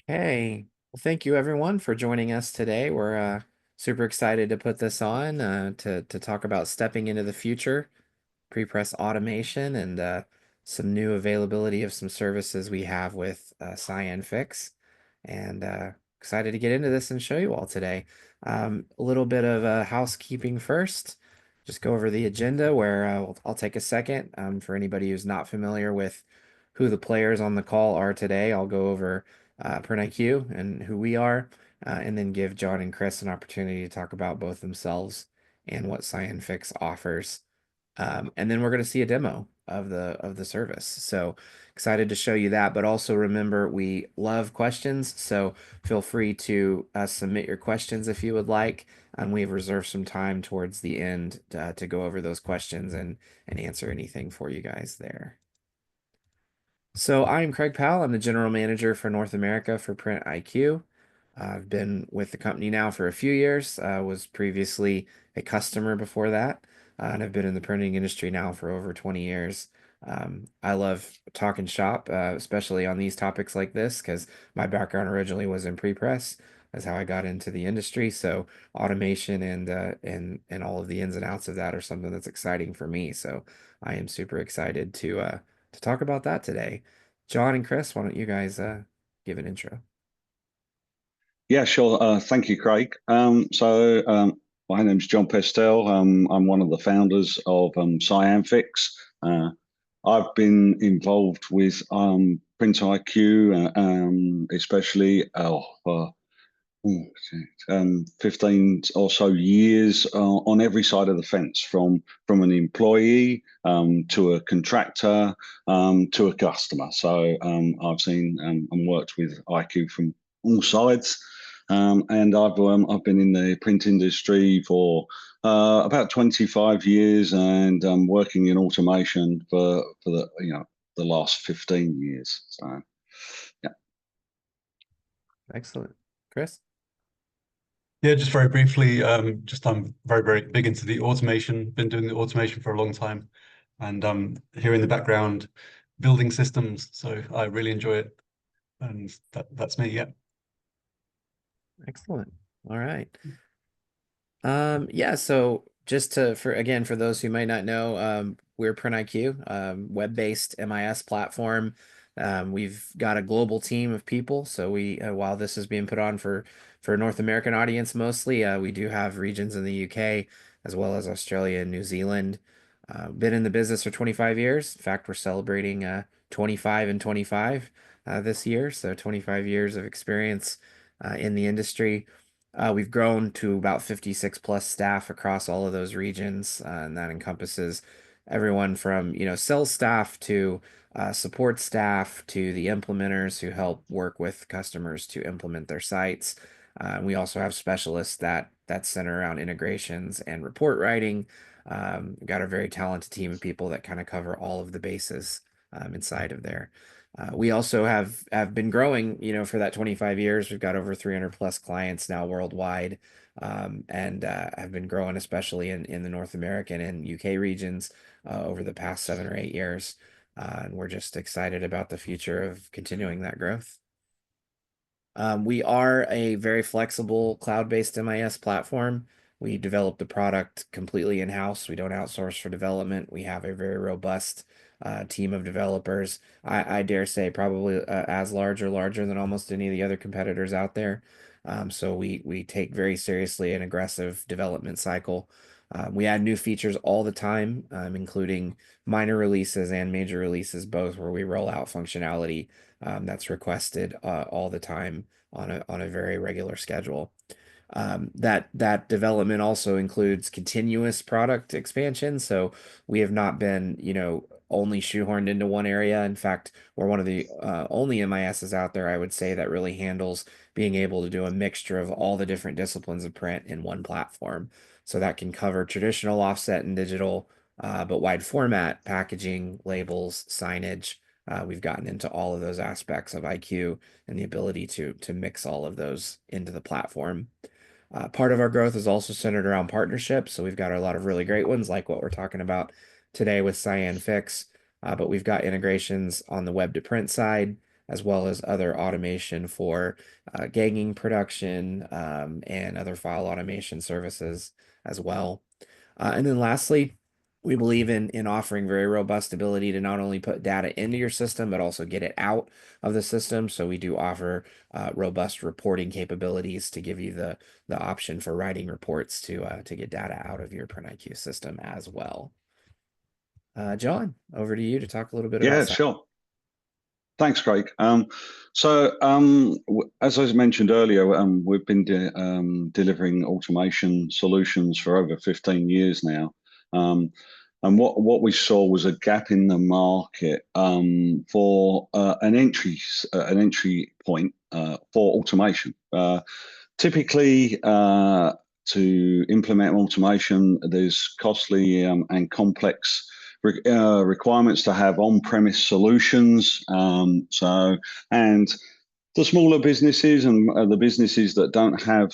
Hey, well, thank you everyone for joining us today. We're super excited to put this on to talk about stepping into the future, pre-press automation, and some new availability of some services we have with CyanFix. And excited to get into this and show you all today. A little bit of housekeeping first. Just go over the agenda where I'll take a second for anybody who's not familiar with who the players on the call are today. I'll go over Print IQ and who we are, and then give John and Chris an opportunity to talk about both themselves and what CyanFix offers. And then we're going to see a demo of the service. So excited to show you that, but also remember we love questions. So feel free to submit your questions if you would like. And we've reserved some time towards the end to go over those questions and answer anything for you guys there. So I'm Craig Powell. I'm the general manager for North America for Print IQ. I've been with the company now for a few years. Was previously a customer before that, and I've been in the printing industry now for over 20 years. I love talking shop, especially on these topics like this, because my background originally was in pre-press. That's how I got into the industry. So automation and all of the ins and outs of that are something that's exciting for me. So I am super excited to talk about that today. John and Chris, why don't you guys give an intro? Yeah, sure. Thank you, Craig. My name's John Pestel. I'm one of the founders of Cyanfix. Uh, I've been involved with Print IQ, especially for 15 or so years on every side of the fence, from an employee to a contractor to a customer. I've seen and worked with IQ from all sides. I've been in the print industry for about 25 years, and working in automation for the last 15 years. So yeah. Excellent. Chris? Yeah, just very briefly, just I'm very, very big into the automation, been doing the automation for a long time, and here in the background building systems, so I really enjoy it. And that's me, yeah. Excellent. All right. Yeah, so just for again, for those who might not know, we're PrintIQ, web-based MIS platform. We've got a global team of people, so we while this is being put on for a North American audience mostly, we do have regions in the UK as well as Australia and New Zealand. Been in the business for 25 years. In fact, we're celebrating 25 and 25 this year, so 25 years of experience in the industry. We've grown to about 56 plus staff across all of those regions, and that encompasses everyone from, sales staff to support staff to the implementers who help work with customers to implement their sites. We also have specialists that center around integrations and report writing. We've got a very talented team of people that kind of cover all of the bases inside of there. We also have been growing, for that 25 years. We've got over 300 plus clients now worldwide, and have been growing, especially in the North American and UK regions over the past 7 or 8 years. And we're just excited about the future of continuing that growth. We are a very flexible cloud-based MIS platform. We develop the product completely in-house. We don't outsource for development. We have a very robust team of developers. I dare say probably as large or larger than almost any of the other competitors out there. So we take very seriously an aggressive development cycle. We add new features all the time, including minor releases and major releases, both where we roll out functionality that's requested all the time on a very regular schedule. That development also includes continuous product expansion. So we have not been, only shoehorned into one area. In fact, we're one of the only MISs out there, I would say, that really handles being able to do a mixture of all the different disciplines of print in one platform. So that can cover traditional offset and digital, but wide format, packaging, labels, signage. We've gotten into all of those aspects of IQ and the ability to mix all of those into the platform. Part of our growth is also centered around partnerships. So we've got a lot of really great ones, like what we're talking about today with CyanFix. But we've got integrations on the web to print side, as well as other automation for gagging production and other file automation services as well. And then lastly, we believe in offering very robust ability to not only put data into your system, but also get it out of the system. So we do offer robust reporting capabilities to give you the option for writing reports to get data out of your PrintIQ system as well. John, over to you to talk a little bit about Yeah, sure. Thanks, Craig. As I mentioned earlier, we've been delivering automation solutions for over 15 years now. And what we saw was a gap in the market for an entry point for automation. Typically, to implement automation, there's costly and complex requirements to have on-premise solutions. And the smaller businesses and the businesses that don't have,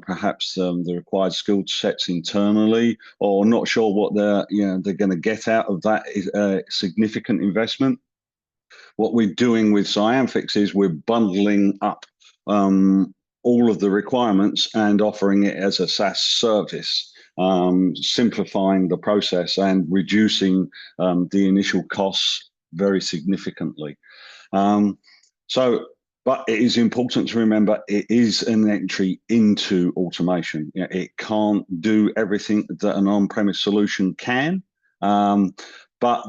perhaps the required skill sets internally, or not sure what they're going to get out of that is a significant investment. What we're doing with Cyanfix is we're bundling up all of the requirements and offering it as a SaaS service. Simplifying the process and reducing the initial costs very significantly. But it is important to remember it is an entry into automation. It can't do everything that an on-premise solution can. But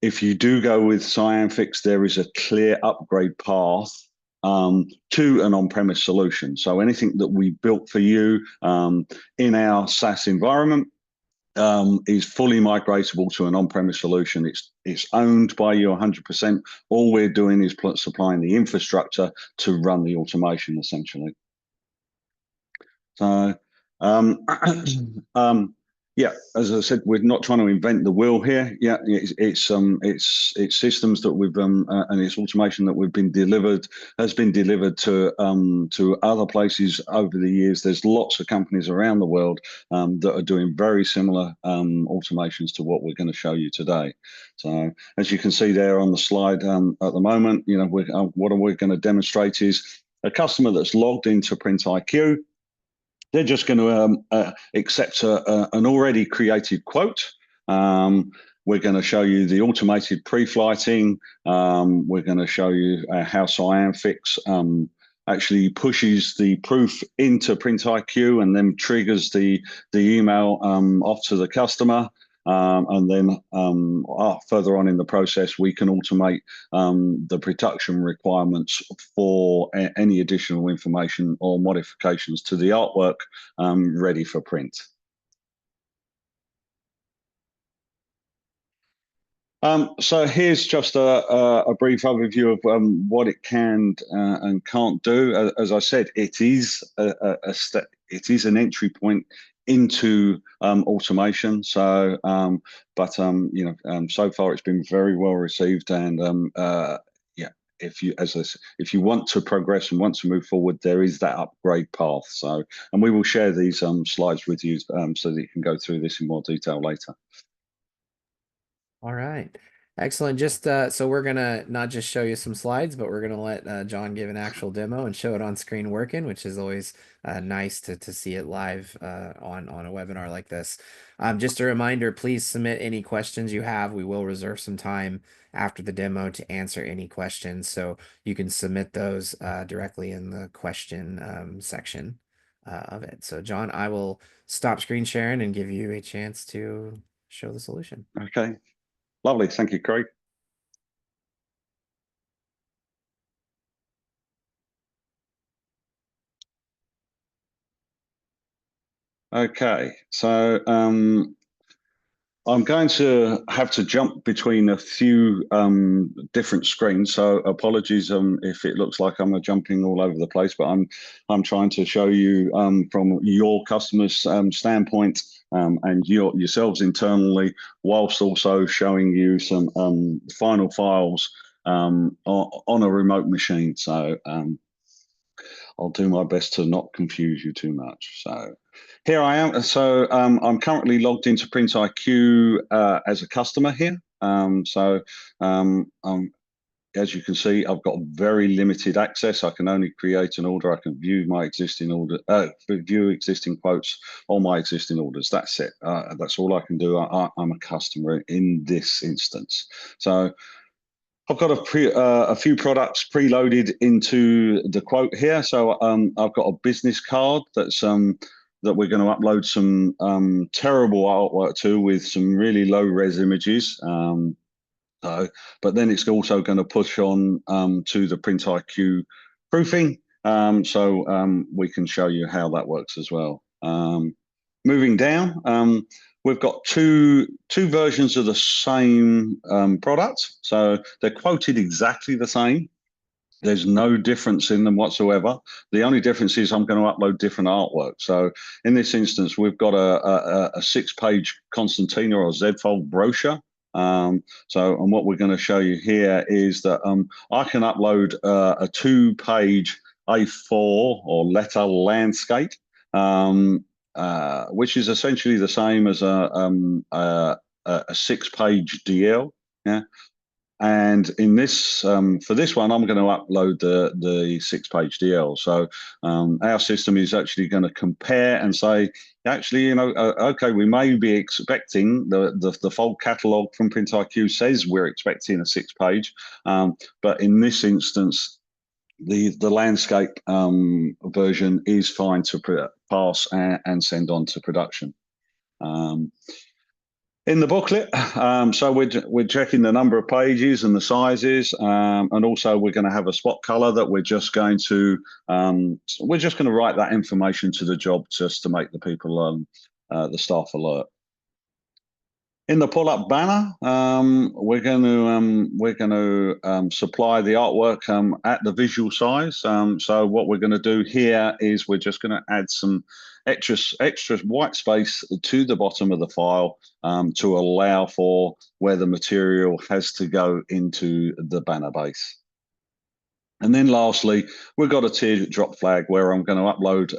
if you do go with Cyanfix, there is a clear upgrade path to an on-premise solution. So anything that we built for you in our SaaS environment is fully migratable to an on-premise solution. It's owned by you 100%. All we're doing is supplying the infrastructure to run the automation, essentially. So yeah, as I said, we're not trying to invent the wheel here. Yeah, it's systems that we've and it's automation that has been delivered to other places over the years. There's lots of companies around the world that are doing very similar automations to what we're going to show you today. So as you can see there on the slide at the moment, what we're going to demonstrate is a customer that's logged into PrintIQ. They're just going to accept an already created quote. We're going to show you the automated pre-flighting. We're going to show you how Cyanfix actually pushes the proof into PrintIQ and then triggers the email off to the customer. And then further on in the process, we can automate the production requirements for any additional information or modifications to the artwork ready for print. So here's just a brief overview of what it can and can't do. As I said, it is a step. It is an entry point into automation. So, so far it's been very well received, and yeah, if you want to progress and want to move forward, there is that upgrade path. So, and we will share these slides with you so that you can go through this in more detail later. All right. Excellent. Just so we're gonna not just show you some slides, but we're gonna let John give an actual demo and show it on screen working, which is always nice to see it live on a webinar like this. Just a reminder, please submit any questions you have. We will reserve some time after the demo to answer any questions, so you can submit those directly in the question section of it. So John, I will stop screen sharing and give you a chance to show the solution. Okay. Lovely. Thank you, Craig. Okay, so I'm going to have to jump between a few different screens, so apologies if it looks like I'm jumping all over the place, but I'm trying to show you from your customers' standpoint and yourselves internally, whilst also showing you some final files on a remote machine. So I'll do my best to not confuse you too much. So here I am. So I'm currently logged into PrintIQ as a customer here. as you can see, I've got very limited access. I can only create an order. I can view my existing order, view existing quotes on my existing orders. That's it. That's all I can do. I'm a customer in this instance. So I've got a few products preloaded into the quote here. So I've got a business card that's that we're going to upload some terrible artwork to with some really low res images. But then it's also going to push on to the Print IQ proofing, so we can show you how that works as well. Moving down, we've got two versions of the same product, so they're quoted exactly the same. There's no difference in them whatsoever. The only difference is I'm going to upload different artwork. So in this instance, we've got a 6-page concertina or Z-fold brochure. And what we're going to show you here is that I can upload a 2-page A4 or letter landscape, which is essentially the same as a 6-page DL. Yeah. And in this, for this one, I'm going to upload the 6-page DL. So our system is actually going to compare and say, actually, you know, okay, we may be expecting the fold catalog from Print IQ says we're expecting a 6-page, but in this instance, the landscape version is fine to pass and send on to production. In the booklet, so we're checking the number of pages and the sizes, and also we're going to have a spot color that we're just going to write that information to the job just to make the people the staff alert. In the pull-up banner, we're going to supply the artwork at the visual size. So what we're going to do here is we're just going to add some extra white space to the bottom of the file to allow for where the material has to go into the banner base. And then lastly, we've got a teardrop flag where I'm going to upload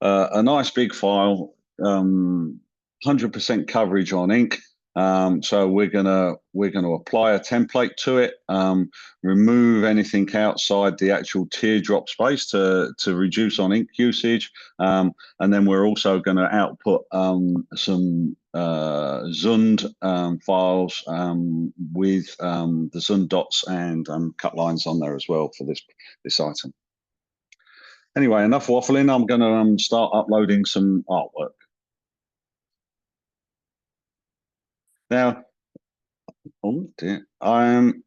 a nice big file, 100% coverage on ink. So we're gonna apply a template to it, remove anything outside the actual teardrop space to reduce on ink usage, and then we're also going to output some Zund files with the Zund dots and cut lines on there as well for this item. Anyway, enough waffling. I'm going to start uploading some artwork. Now, oh dear, I'm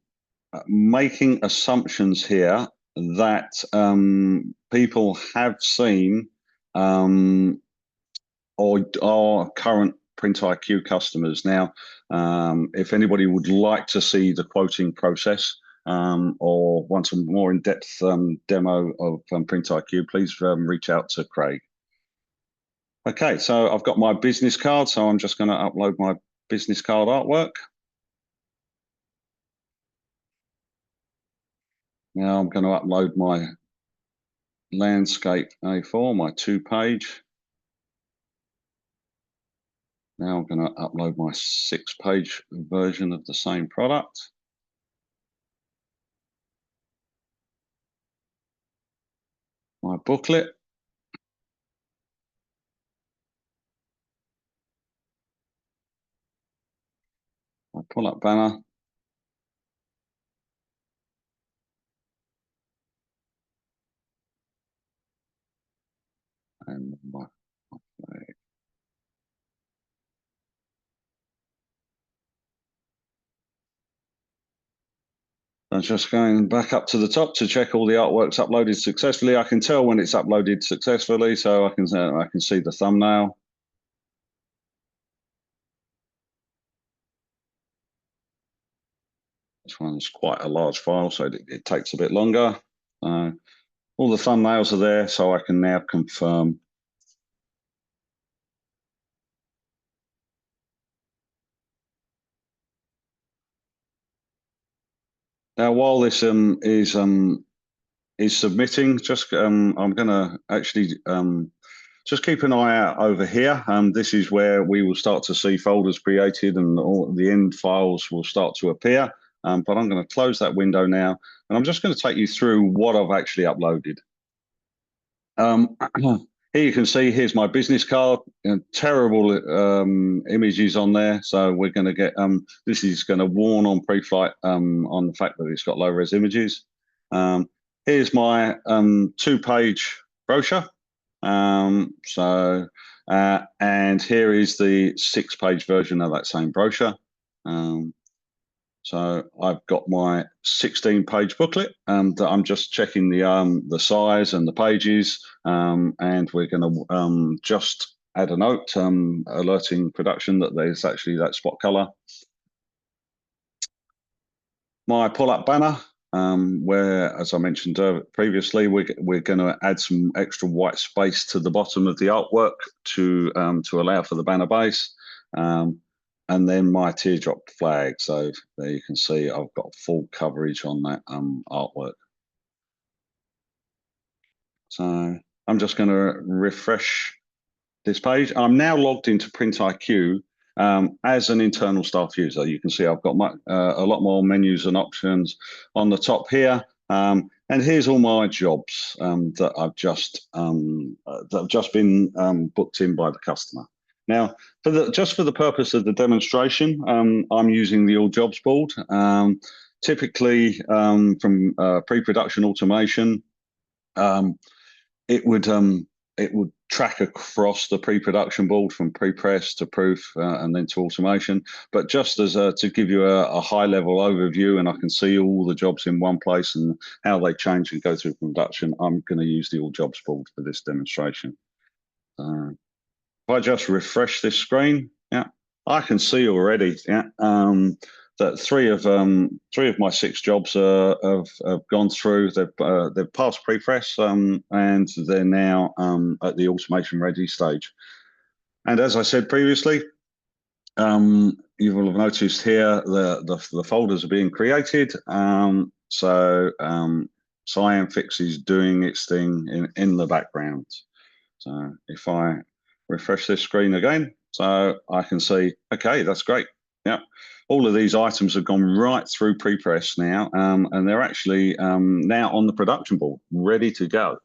making assumptions here that people have seen or are current Print IQ customers. Now, if anybody would like to see the quoting process or want a more in-depth demo of Print IQ, please reach out to Craig. Okay, so I've got my business card, so I'm just going to upload my business card artwork. Now I'm going to upload my landscape A4, my 2-page. Now I'm going to upload my 6-page version of the same product. My booklet. My pull-up banner. And my flag. I'm just going back up to the top to check all the artwork's uploaded successfully. I can tell when it's uploaded successfully, so I can see the thumbnail. This one's quite a large file, so it takes a bit longer. All the thumbnails are there, so I can now confirm. Now, while this is submitting, just I'm going to actually just keep an eye out over here. This is where we will start to see folders created and all the end files will start to appear. but I'm going to close that window now, and I'm just going to take you through what I've actually uploaded. Here you can see, here's my business card, terrible images on there. So we're going to get, this is going to warn on pre-flight on the fact that it's got low res images. Here's my 2-page brochure. And here is the 6-page version of that same brochure. So I've got my 16-page booklet, and I'm just checking the size and the pages, and we're going to just add a note alerting production that there's actually that spot color. My pull-up banner, where, as I mentioned previously, we're going to add some extra white space to the bottom of the artwork to allow for the banner base. And then my teardrop flag. So there you can see I've got full coverage on that artwork. So I'm just going to refresh this page. I'm now logged into PrintIQ as an internal staff user. You can see I've got a lot more menus and options on the top here. And here's all my jobs that I've just been booked in by the customer. Now, just for the purpose of the demonstration, I'm using the All Jobs board. Typically, from pre-production automation, it would track across the pre-production board from pre-press to proof and then to automation. But just as to give you a high-level overview, and I can see all the jobs in one place and how they change and go through production, I'm going to use the All Jobs board for this demonstration. If I just refresh this screen, yeah, I can see already, yeah, that three of my 6 jobs have gone through. They've passed pre-press, and they're now at the automation ready stage. And as I said previously, you will have noticed here the folders are being created. So Cyanfix is doing its thing in the background. So if I refresh this screen again, so I can see, okay, that's great. Yeah, all of these items have gone right through pre-press now, and they're actually now on the production board, ready to go.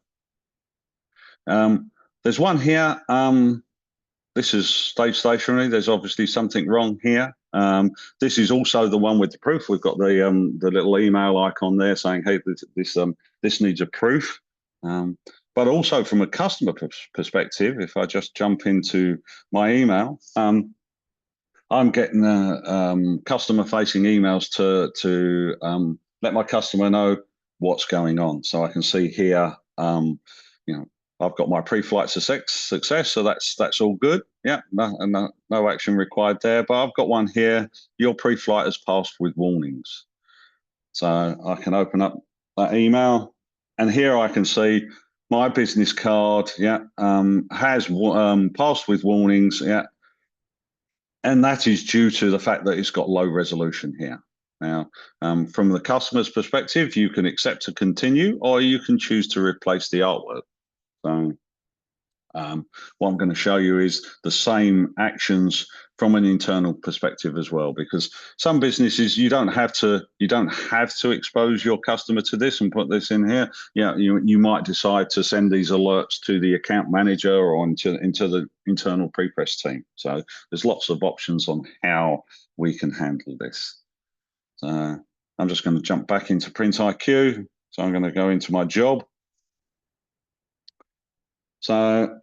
There's one here. This is Stage Stationery. There's obviously something wrong here. This is also the one with the proof. We've got the little email icon there saying, hey, this needs a proof. But also from a customer perspective, if I just jump into my email, I'm getting customer-facing emails to let my customer know what's going on. So I can see here, you know, I've got my pre-flight success, so that's all good. Yeah, no action required there. But I've got one here. Your pre-flight has passed with warnings. So I can open up that email, and here I can see my business card, yeah, has passed with warnings, yeah, and that is due to the fact that it's got low resolution here. Now, from the customer's perspective, you can accept to continue, or you can choose to replace the artwork. So what I'm going to show you is the same actions from an internal perspective as well, because some businesses you don't have to expose your customer to this and put this in here. Yeah, you might decide to send these alerts to the account manager or into the internal pre-press team. So there's lots of options on how we can handle this. So I'm just going to jump back into PrintIQ. So I'm going to go into my job. So,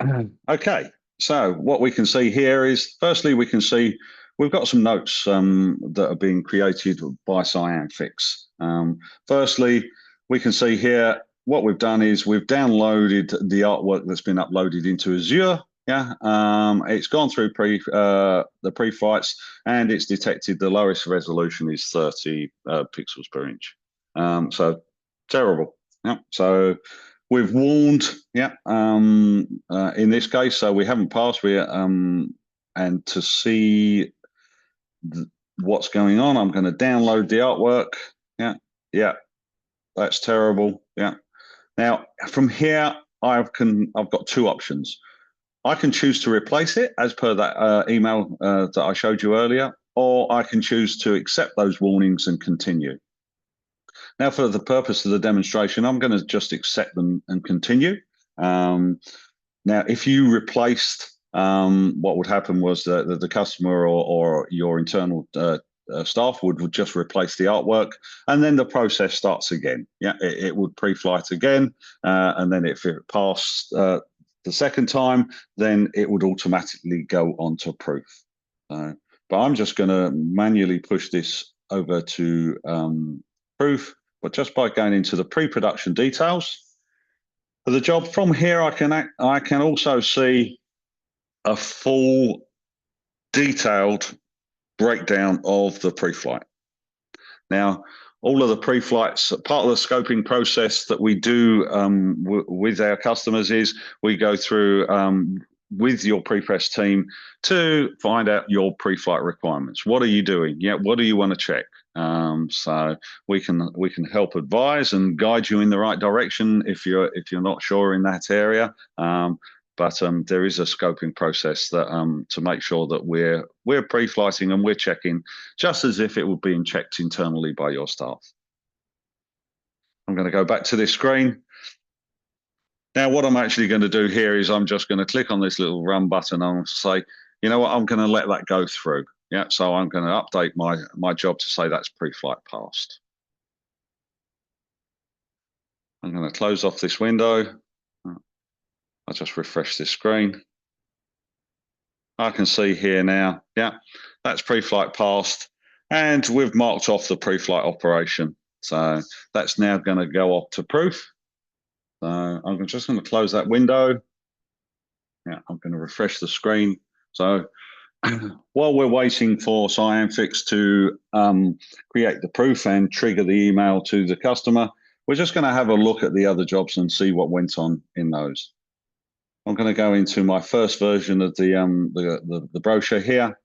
okay, so what we can see here is, firstly, we can see we've got some notes that are being created by Cyanfix. Firstly, we can see here what we've done is we've downloaded the artwork that's been uploaded into Azure. Yeah, it's gone through the pre-flights, and it's detected the lowest resolution is 30 pixels per inch. So terrible. Yeah, so we've warned, yeah, in this case, so we haven't passed. And to see what's going on, I'm going to download the artwork. Yeah, that's terrible. Yeah. Now from here, I've got 2 options. I can choose to replace it as per that email that I showed you earlier, or I can choose to accept those warnings and continue. Now, for the purpose of the demonstration, I'm going to just accept them and continue. Now, if you replaced, what would happen was that the customer or your internal staff would just replace the artwork, and then the process starts again. Yeah, it would pre-flight again, and then if it passed the second time, then it would automatically go on to proof. But I'm just going to manually push this over to proof, but just by going into the pre-production details of the job. From here, I can also see a full detailed breakdown of the pre-flight. Now, all of the pre-flights, part of the scoping process that we do with our customers is we go through with your pre-press team to find out your pre-flight requirements. What are you doing? Yeah, what do you want to check? So we can help advise and guide you in the right direction if you're not sure in that area. But there is a scoping process that to make sure that we're pre-flighting and we're checking just as if it were being checked internally by your staff. I'm going to go back to this screen. Now, what I'm actually going to do here is I'm just going to click on this little run button. I'm going to say, you know what, I'm going to let that go through. Yeah, so I'm going to update my job to say that's pre-flight passed. I'm going to close off this window. I'll just refresh this screen. I can see here now, yeah, that's pre-flight passed, and we've marked off the pre-flight operation. So that's now going to go off to proof. So I'm just going to close that window. Yeah, I'm going to refresh the screen. So while we're waiting for Cyanfix to create the proof and trigger the email to the customer, we're just going to have a look at the other jobs and see what went on in those. I'm going to go into my first version of the brochure here.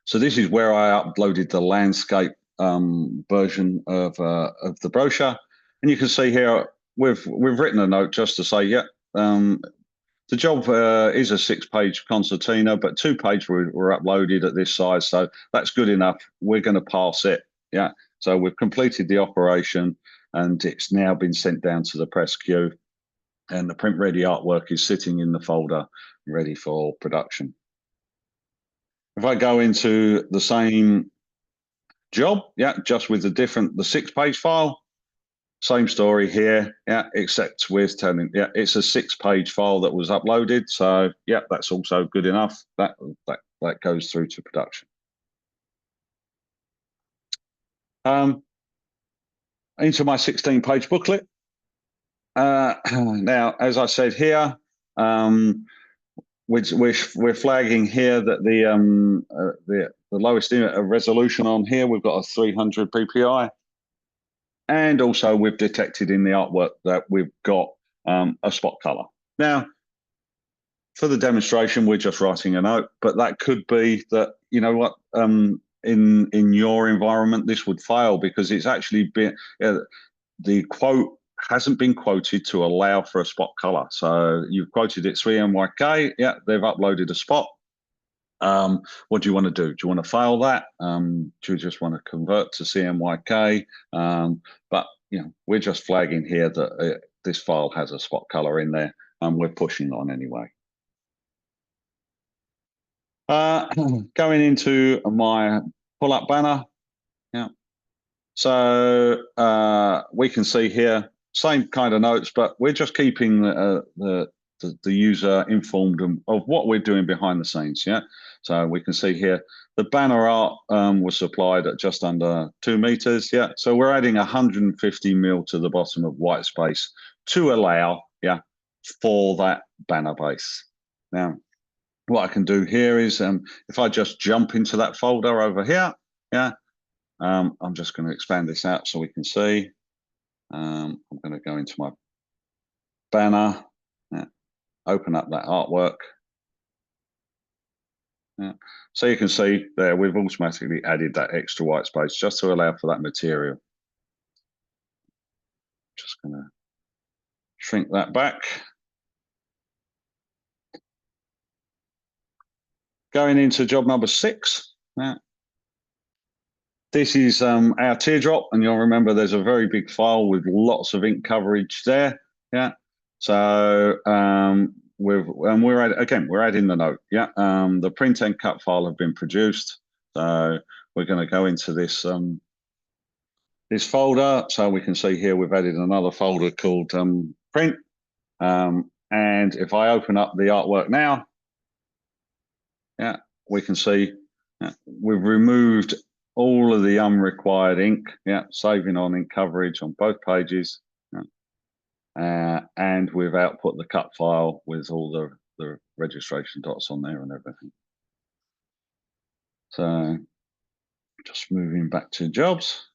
So this is where I uploaded the landscape version of the brochure, and you can see here we've written a note just to say, yeah, the job is a 6-page concertina, but 2 pages were uploaded at this size, so that's good enough. We're going to pass it. Yeah, so we've completed the operation, and it's now been sent down to the press queue. And the print ready artwork is sitting in the folder ready for production. If I go into the same job, yeah, just with the 6-page file, same story here, yeah, except with telling, yeah, it's a 6-page file that was uploaded. So yeah, that's also good enough. That goes through to production. Into my 16-page booklet. Now, as I said here, we're flagging here that the lowest resolution on here, we've got a 300 ppi, and also we've detected in the artwork that we've got a spot color. Now, for the demonstration, we're just writing a note, but that could be that, you know what, in your environment this would fail because it's actually been the quote hasn't been quoted to allow for a spot color. So you've quoted it 3MYK. Yeah, they've uploaded a spot. What do you want to do? Do you want to fail that? Do you just want to convert to CMYK? But you know, we're just flagging here that this file has a spot color in there, and we're pushing on anyway. Going into my pull-up banner. Yeah. So we can see here same kind of notes, but we're just keeping the user informed of what we're doing behind the scenes. Yeah. So we can see here the banner art was supplied at just under 2 meters. Yeah. So we're adding 150 mil to the bottom of white space to allow, yeah, for that banner base. Now, what I can do here is if I just jump into that folder over here, yeah, I'm just going to expand this out so we can see. I'm going to go into my banner, yeah, open up that artwork. Yeah. So you can see there we've automatically added that extra white space just to allow for that material. Just going to shrink that back. going into job number 6. Yeah. This is our teardrop, and you'll remember there's a very big file with lots of ink coverage there. Yeah. So we're adding the note. Yeah. The print and cut file have been produced. So we're going to go into this this folder. So we can see here we've added another folder called print. And if I open up the artwork now, yeah, we can see we've removed all of the unrequired ink, yeah, saving on ink coverage on both pages. And we've output the cut file with all the registration dots on there and everything. So just moving back to jobs.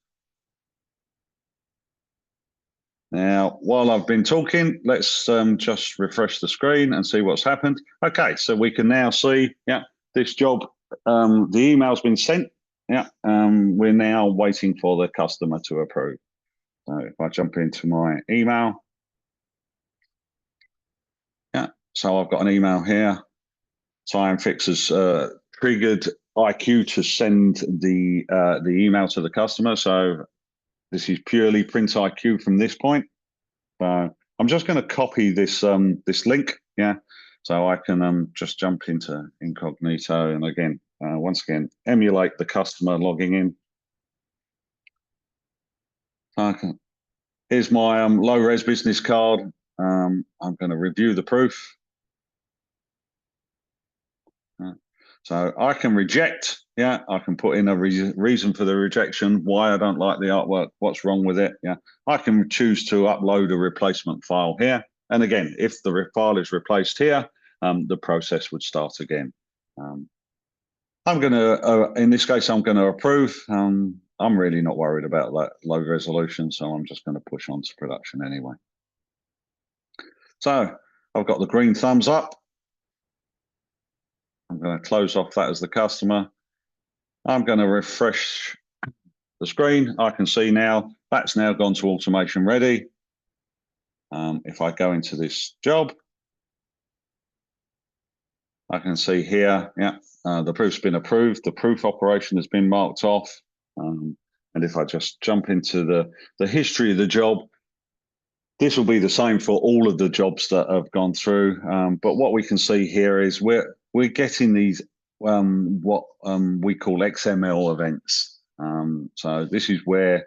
Now, while I've been talking, let's just refresh the screen and see what's happened. Okay, so we can now see, yeah, this job, the email's been sent. Yeah, we're now waiting for the customer to approve. So if I jump into my email, yeah, so I've got an email here. ScienFix has triggered IQ to send the email to the customer. So this is purely Print IQ from this point. So I'm just going to copy this this link, yeah, so I can just jump into incognito and again, once again, emulate the customer logging in. Here's my low-res business card. I'm going to review the proof. So I can reject, yeah, I can put in a reason for the rejection, why I don't like the artwork, what's wrong with it, yeah. I can choose to upload a replacement file here. And again, if the file is replaced here, the process would start again. I'm going to, in this case, I'm going to approve. I'm really not worried about that low resolution, so I'm just going to push on to production anyway. So I've got the green thumbs up. I'm going to close off that as the customer. I'm going to refresh the screen. I can see now that's now gone to automation ready. If I go into this job, I can see here, yeah, the proof's been approved. The proof operation has been marked off. And if I just jump into the history of the job, this will be the same for all of the jobs that have gone through. But what we can see here is we're getting these what we call XML events. So this is where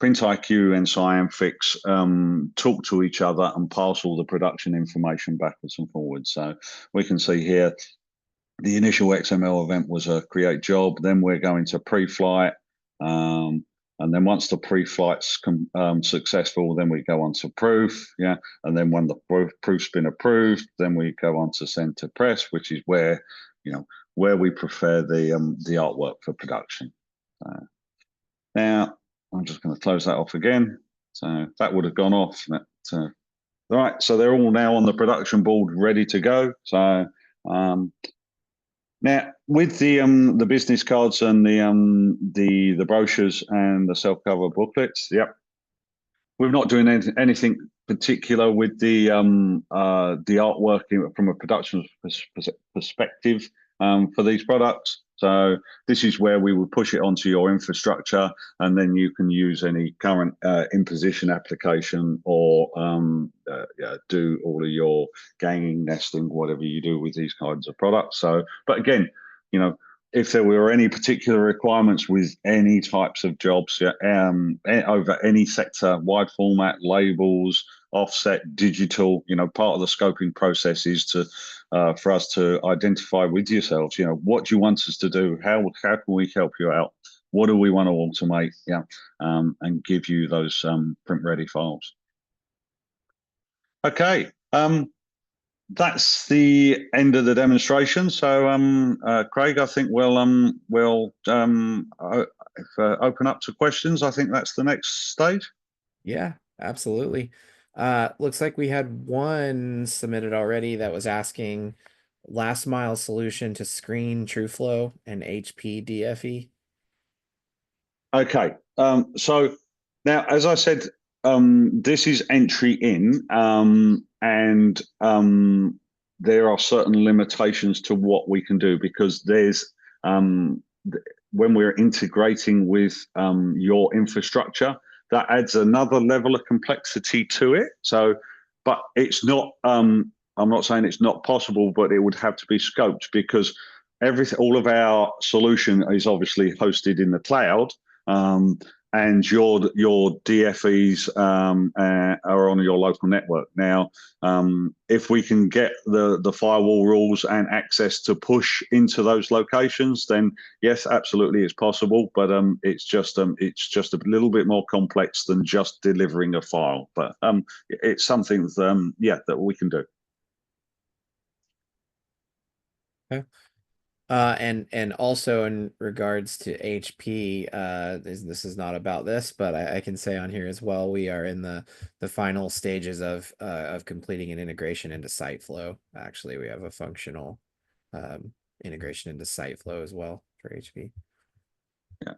Print IQ and ScienFix talk to each other and pass all the production information backwards and forwards. So we can see here the initial XML event was a create job. Then we're going to pre-flight. And then once the pre-flight's successful, then we go on to proof, yeah. And then when the proof's been approved, then we go on to send to press, which is where, you know, where we prepare the artwork for production. Now I'm just going to close that off again. So that would have gone off. All right, so they're all now on the production board, ready to go. So now, with the business cards and the brochures and the self-cover booklets, yep, we're not doing anything particular with the artwork from a production perspective for these products. So this is where we would push it onto your infrastructure, and then you can use any current imposition application or do all of your ganging, nesting, whatever you do with these kinds of products. So, but again, you know, if there were any particular requirements with any types of jobs over any sector, wide format, labels, offset, digital, you know, part of the scoping process is to for us to identify with yourselves, you know, what do you want us to do? How can we help you out? What do we want to automate? Yeah, and give you those print ready files. Okay, that's the end of the demonstration. So, Craig, I think we'll open up to questions. I think that's the next stage. Yeah, absolutely. Looks like we had one submitted already that was asking last mile solution to screen TrueFlow and HP DFE. Okay, so now, as I said, this is entry in, and there are certain limitations to what we can do, because there's when we're integrating with your infrastructure, that adds another level of complexity to it. So, but it's not. I'm not saying it's not possible, but it would have to be scoped, because all of our solution is obviously hosted in the cloud, and your DFEs are on your local network. Now, if we can get the firewall rules and access to push into those locations, then yes, absolutely, it's possible. But it's just a little bit more complex than just delivering a file. But it's something that we can do. Okay. And also in regards to HP, this is not about this, but I can say on here as well, we are in the final stages of completing an integration into SiteFlow. Actually, we have a functional integration into SiteFlow as well for HP. Yeah.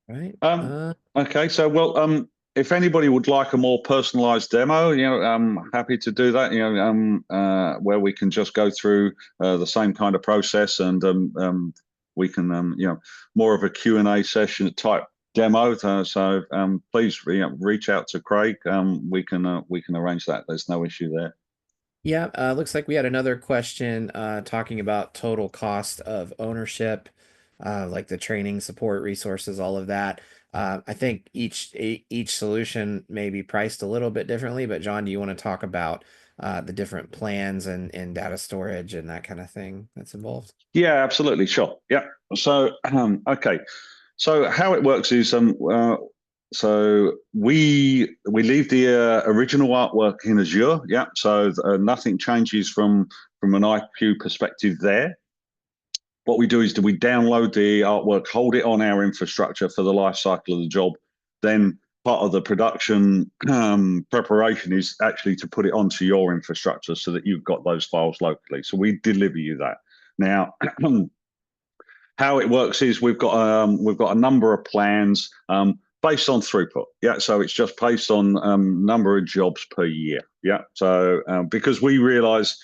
Right. Okay. So, well, if anybody would like a more personalized demo, I'm happy to do that. Where we can just go through the same kind of process, and we can, more of a Q&A session type demo. So please, reach out to Craig. We can arrange that. There's no issue there. Yeah. Looks like we had another question talking about total cost of ownership, like the training, support, resources, all of that. I think each solution may be priced a little bit differently, but John, do you want to talk about the different plans and data storage and that kind of thing that's involved? Yeah, absolutely. Sure. Yeah. So, okay. So how it works is, so we leave the original artwork in Azure. Yeah. So nothing changes from an IQ perspective there. What we do is we download the artwork, hold it on our infrastructure for the life cycle of the job. Then part of the production preparation is actually to put it onto your infrastructure so that you've got those files locally. So we deliver you that. Now, how it works is we've got a number of plans based on throughput. Yeah, so it's just based on number of jobs per year. Yeah, so because we realise,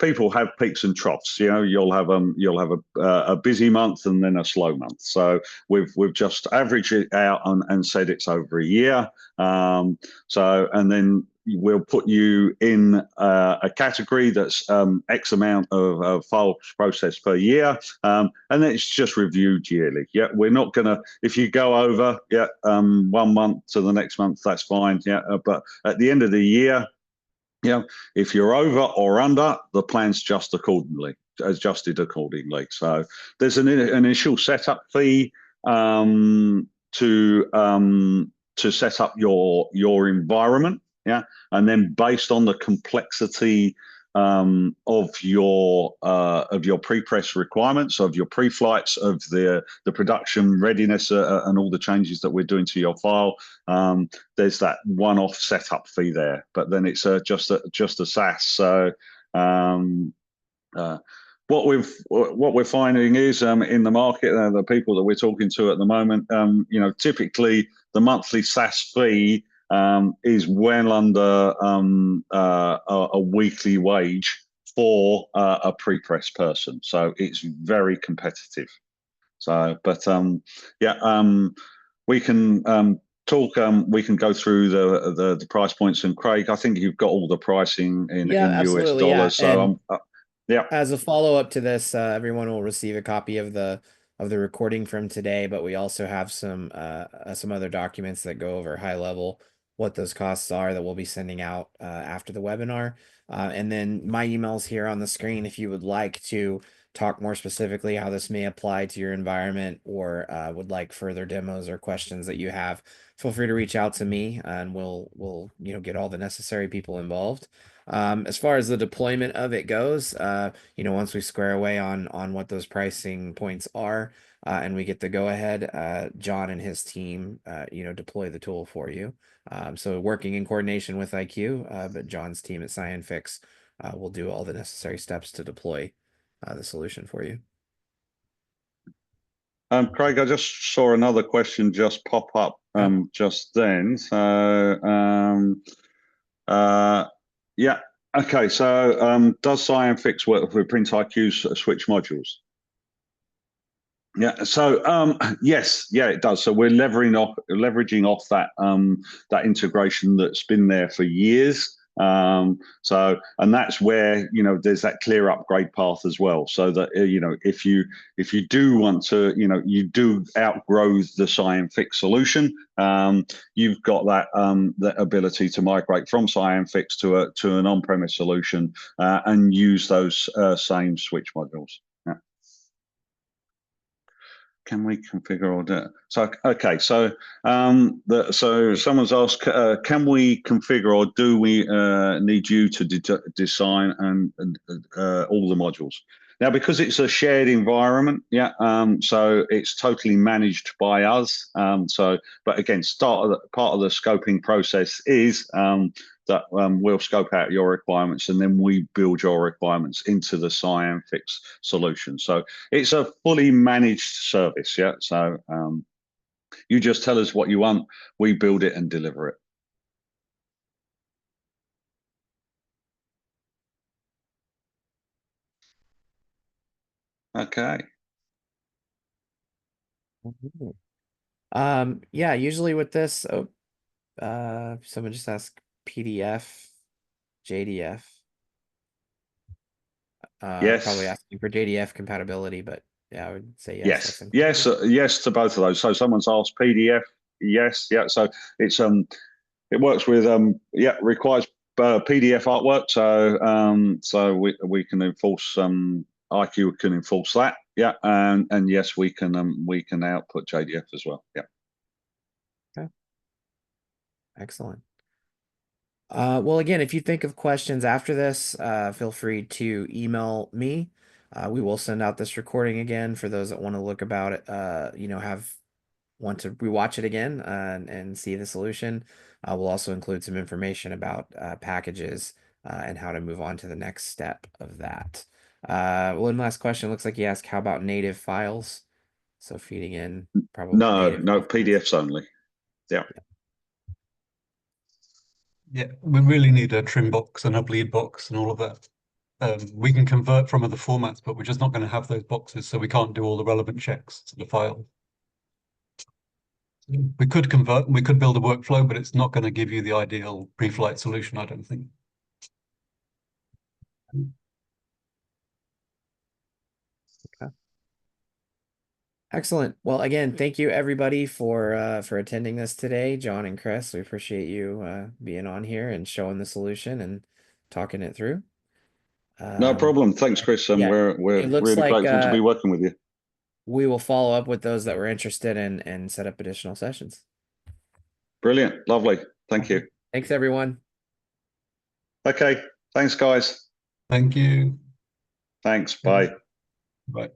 people have peaks and troughs. You'll have a busy month and then a slow month. So we've just averaged it out and said it's over a year. So, and then we'll put you in a category that's X amount of files processed per year, and then it's just reviewed yearly. Yeah, we're not gonna, if you go over, 1 month to the next month, that's fine. Yeah, but at the end of the year, if you're over or under, the plan's adjusted accordingly. So there's an initial setup fee to set up your environment. Yeah, and then based on the complexity of your pre-press requirements, of your pre-flights, of the production readiness, and all the changes that we're doing to your file, there's that one-off setup fee there. But then it's just a SaaS. So what we're finding is in the market, the people that we're talking to at the moment, typically the monthly SaaS fee is well under a weekly wage for a pre-press person. So it's very competitive. So, but we can talk. We can go through the price points. And Craig, I think you've got all the pricing in US dollars. Yeah. So yeah. As a follow-up to this, everyone will receive a copy of the recording from today, but we also have some other documents that go over high level what those costs are that we'll be sending out after the webinar. And then my email's here on the screen if you would like to talk more specifically how this may apply to your environment, or would like further demos or questions that you have. Feel free to reach out to me, and we'll get all the necessary people involved. As far as the deployment of it goes, once we square away on what those pricing points are, and we get the go ahead, John and his team, deploy the tool for you. So working in coordination with IQ, but John's team at Scienfix will do all the necessary steps to deploy the solution for you. Craig, I just saw another question just pop up just then. So, yeah. Okay. So, does Cyan-Fix work with PrintIQ's switch modules? Yeah. So, yes, yeah, it does. So we're leveraging off that that integration that's been there for years. So, and that's where, you know, there's that clear upgrade path as well. So that, you know, if you do want to, you know, you do outgrow the Cyan-Fix solution, you've got that ability to migrate from Cyan-Fix to an on-premise solution and use those same switch modules. Yeah. Can we configure or do? So, okay, so so someone's asked, can we configure or do we need you to design and all the modules? Now, because it's a shared environment, yeah, so it's totally managed by us. So, but again, part of the scoping process is that we'll scope out your requirements and then we build your requirements into the Cyan-Fix solution. So it's a fully managed service, yeah. So you just tell us what you want, we build it and deliver it. Okay. Yeah, usually with this, someone just asked PDF, JDF. Yes. Probably asking for JDF compatibility, but yeah, I would say yes. Yes, yes to both of those. So someone's asked PDF. Yes, yeah. So it's it works with yeah, requires PDF artwork. So so we can enforce IQ can enforce that. Yeah, and yes, we can output JDF as well. Yeah. Okay. Excellent. Well, again, if you think of questions after this, feel free to email me. We will send out this recording again for those that want to look about it, you know, want to rewatch it again and see the solution. We'll also include some information about packages and how to move on to the next step of that. One last question. Looks like he asked, how about native files? So feeding in probably No, native no, documents. PDFs only. Yeah. Yeah, we really need a trim box and a bleed box and all of that. We can convert from other formats, but we're just not going to have those boxes, so we can't do all the relevant checks to the file. We could convert and we could build a workflow, but it's not going to give you the ideal pre-flight solution, I don't think. Okay. Excellent. Well, again, thank you everybody for attending this today, John and Chris. We appreciate you being on here and showing the solution and talking it through. No problem. Thanks, Chris. And yeah, we're it looks really like, grateful to be working with you. We will follow up with those that were interested and set up additional sessions. Brilliant. Lovely. Thank you. Thanks, everyone. Okay. Thanks, guys. Thank you. Thanks. Bye. Bye.